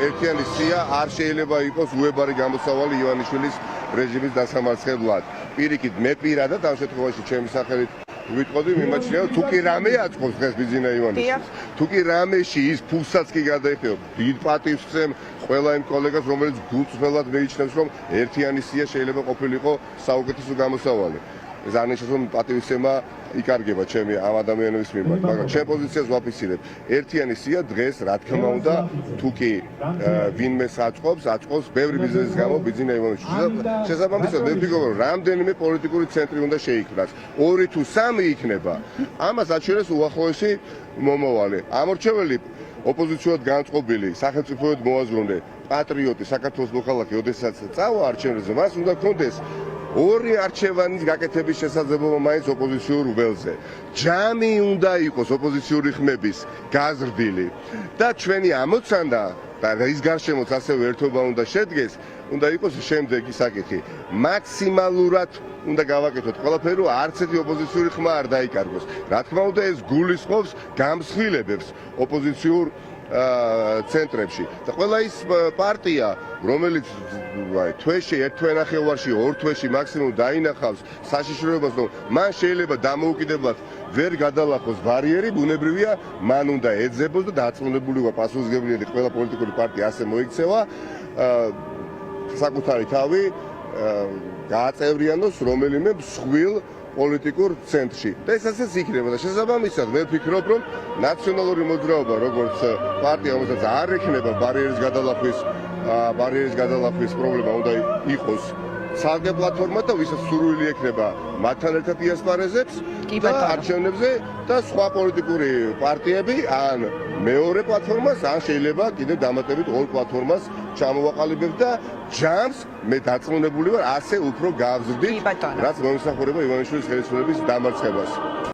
ერთიანი სია არ შეიძლება იყოს უებარი გამოსავალი ივანიშვილის რეჟიმის დასამარცხებლად. პირიქით მე პირადად ამ შემთხვევაში ჩემი სახელით ვიტყოდი, მიმაჩნია თუ კი რამე აწყობს დღეს ბიძინა ივანიშვილს. თუ კი რამეში ის ფულსაც კი გადაიხევ, დიდ პატივს ვცემ ყველა იმ კოლეგას, რომელიც გულწრფელად მიიჩნევს, რომ ერთიანი სია შეიძლება ყოფილიყო საუკეთესო გამოსავალი. ეს არ ნიშნავს, რომ პატივისცემა იკარგება ჩემი ამ ადამიანების მიმართ, მაგრამ ჩემ პოზიციას ვაფიქსირებ. ერთიანი სია დღეს, რა თქმა უნდა, თუ კი ვინმეს აწყობს ბევრი ბიზნესის გამო ბიძინა ივანიშვილს. შესაბამისად, მე ვფიქრობ, რომ რამდენიმე პოლიტიკური ცენტრი უნდა შეიქმნას. 2 თუ 3 იქნება. ამას აჩვენებს უახლოესი მომავალი. ამორჩეველი ოპოზიციურად განწყობილი, სახელმწიფოებრივ მოაზროვნე, პატრიოტი, საქართველოს მოქალაქე, ოდესაც წავა არჩევნებზე, მას უნდა ჰქონდეს ორი არჩევანის გაკეთების შესაძლებლობა მაინც ოპოზიციურ ველზე. ჯამი უნდა იყოს ოპოზიციური ხმების გაზრდილი და ჩვენი ამოცანა და ის გარშემოც ასევე ერთობა უნდა შედგეს, უნდა იყოს შემდეგი საკითხი. მაქსიმალურად უნდა გავაკეთოთ ყველაფერი, რომ არც ერთი ოპოზიციური ხმა არ დაიკარგოს. რა თქმა უნდა, ეს გულისხმობს გამსხვილებებს ოპოზიციურ ცენტრებში. და ყველა ის პარტია, რომელიც თვეში, ერთ თვენახევარში, 2 თვეში მაქსიმუმ დაინახავს საშიშროებას, რომ მან შეიძლება დამოუკიდებლად ვერ გადალახოს ბარიერი, ბუნებრივია, მან უნდა ეძებოს და დარწმუნებული ვარ, პასუხისმგებლიანი ყველა პოლიტიკური პარტია ასე მოიქცევა, საკუთარი თავი გააწევრიანოს რომელიმე მსხვილ პოლიტიკურ ცენტრში. და ეს ასეც იქნება და შესაბამისად მე ვფიქრობ, რომ ნაციონალური მოძრაობა, როგორც პარტია, რომელსაც არ ექნება ბარიერის გადალახვის პრობლემა, უნდა იყოს ცალკე პლატფორმა და ვისაც სურვილი ექნება მათთან ერთად იასპარეზებს და არჩევნებზე და სხვა პოლიტიკური პარტიები ან მეორე პლატფორმას, ან შეიძლება კიდევ დამატებით 2 პლატფორმას ჩამოვაყალიბებთ და ჯამს მე დარწმუნებული ვარ, ასე უფრო გავზრდით, რაც მომისახურება ივანიშვილის ხელისუფლების დამარცხებას.